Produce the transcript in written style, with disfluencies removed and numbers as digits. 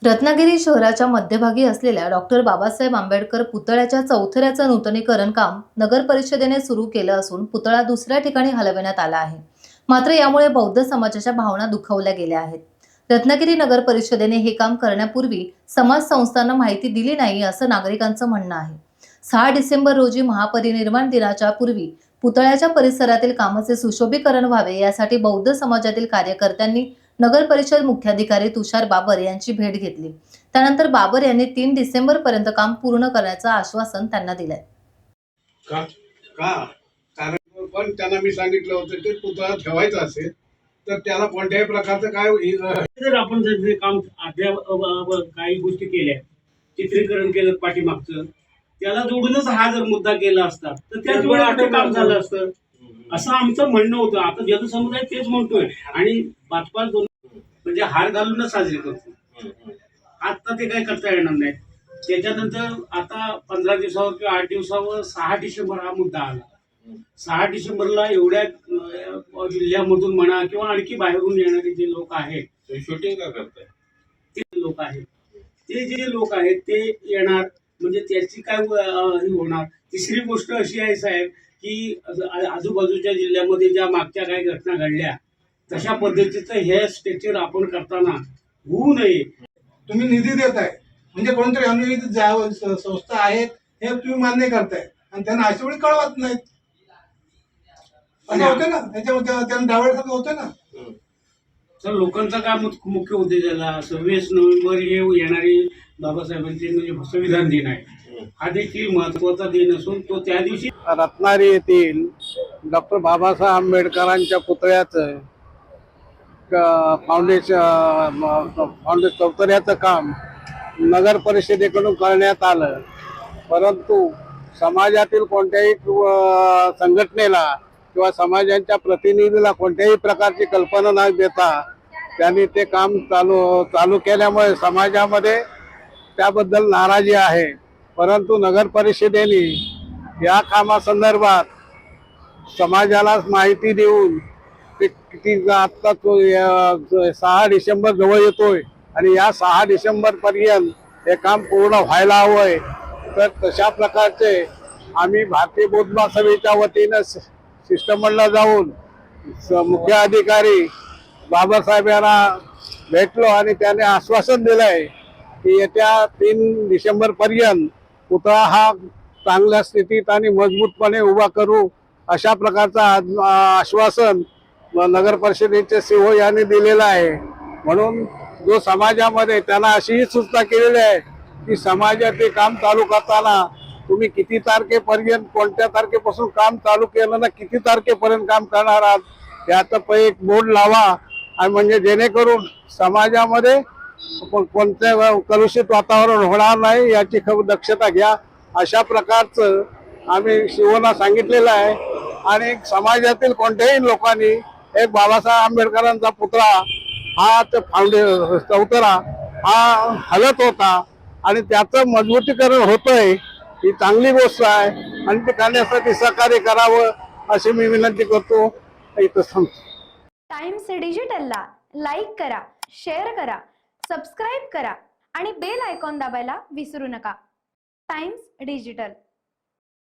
रत्नागिरी शहराच्या मध्यभागी असलेल्या डॉक्टर बाबासाहेब आंबेडकर पुतळ्याच्या चौथऱ्याचं नूतनीकरण काम नगर परिषदेने सुरू केलं असून पुतळा दुसऱ्या ठिकाणी हलवण्यात आला आहे। मात्र यामुळे बौद्ध समाजाच्या भावना दुखावल्या गेल्या आहेत। रत्नागिरी नगर परिषदेने हे काम करण्यापूर्वी समाज संस्थांना माहिती दिली नाही असं नागरिकांचं म्हणणं आहे। 6 डिसेंबर रोजी महापरिनिर्वाण दिनाच्या पूर्वी पुतळ्याच्या परिसरातील कामाचे सुशोभीकरण व्हावे यासाठी बौद्ध समाजातील कार्यकर्त्यांनी नगर परिषद मुख्याधिकारी तुषार बाबर यांची भेट घेतली। त्यानंतर बाबर यांनी 3 डिसेंबर पर्यंत काम पूर्ण करण्याचं आश्वासन त्यांना दिलंय। का का कारण पण त्यांना मी सांगितलं होतं की पुतळा ठेवायचा असेल तर त्याला कोणत्याही प्रकारचं काय जर आपण जर काम काही गोष्टी केल्या, चित्रीकरण केलं पाठीमागचं, त्याला जोडूनच हा जर मुद्दा केला असता तर त्याच वेळेला काम झालं असतं असं आमचं म्हणणं होतं। आता जनसमुदाय तेच म्हणतोय आणि 5-5 म्हणजे हार घालूनच साजरी करतो। आता ते काय करता येणार नाही। त्याच्यानंतर आता 15 दिवसावर किंवा 8 दिवसावर 6 डिसेंबर हा मुद्दा आला। 6 डिसेंबरला एवढ्या जिल्ह्यामधून म्हणा किंवा आणखी बाहेरून येणारे जे लोक आहेत, शूटिंग का करताय ते लोक आहेत, ते जे लोक आहेत ते येणार म्हणजे त्याची काय होणार। तिसरी गोष्ट अशी आहे साहेब की आजूबाजूच्या जिल्ह्यामध्ये ज्या मागच्या काही घटना घडल्या तशा पद्धतीचं हे स्ट्रक्चर आपण करताना होऊ नये। तुम्ही निधी देताय म्हणजे कोणतरी अनुदानित संस्था आहेत हे तुम्ही मान्य करताय आणि त्यांना अशा वेळी कळवत नाहीत असं होतं ना। त्याच्यामध्ये त्यांना डावळण्यासारखं होतं ना। तर लोकांचा काय मुख्य उद्देश झाला 26 नोव्हेंबर हे येणारी बाबासाहेबांचे म्हणजे संविधान दिन आहे, हा देखील महत्वाचा दिन असून तो त्या दिवशी रत्नागिरी येथील डॉक्टर बाबासाहेब आंबेडकरांच्या पुतळ्याचं फाउंडेशन चौथऱ्याचं काम नगर परिषदेकडून करण्यात आलं, परंतु समाजातील कोणत्याही संघटनेला किंवा समाजाच्या प्रतिनिधीला कोणत्याही प्रकारची कल्पना न देता त्यांनी ते काम चालू केल्यामुळे समाजामध्ये त्याबद्दल नाराजी आहे। परंतु नगर परिषदेने या कामासंदर्भात समाजाला माहिती देऊन आता 6 डिसेंबर जवळ येतोय आणि या 6 डिसेंबर पर्यंत हे काम पूर्ण व्हायला हवंय। तर तशा प्रकारचे आम्ही भारतीय बौद्ध महासभेच्या वतीनं शिष्टमंडळ जाऊन मुख्य अधिकारी बाबासाहेब यांना भेटलो आणि त्याने आश्वासन दिलंय की येत्या 3 डिसेंबर पर्यंत पुतळा हा चांगल्या स्थितीत आणि मजबूतपणे उभा करू अशा प्रकारचं आश्वासन नगर परिषदेचे सीओ यांनी दिलेलं आहे। म्हणून जो समाजामध्ये त्यांना अशीही सूचना केलेली आहे की समाजाचे काम चालू करताना तुम्ही किती तारखेपर्यंत कोणत्या तारखेपासून काम चालू केलं ना किती तारखेपर्यंत काम करणार आहात याचं एक बोर्ड लावा आणि म्हणजे जेणेकरून समाजामध्ये कोणत्या कलुषित वातावरण होणार नाही याची दक्षता घ्या अशा प्रकारचं आम्ही शिवना सांगितलेलं आहे। आणि समाजातील कोणत्याही लोकांनी एक बाबासाहेब आंबेडकरांचा पुतळा हा चौथरा हा हलत होता आणि त्याचं मजबूतीकरण होतंय ही चांगली गोष्ट आहे आणि ते करण्यासाठी सहकार्य करावं अशी मी विनंती करतो। इथं थांबतो। टाइम्स डिजिटलला लाईक करा, शेअर करा, सबस्क्राईब करा आणि बेल आयकॉन दाबायला विसरू नका। Times digital.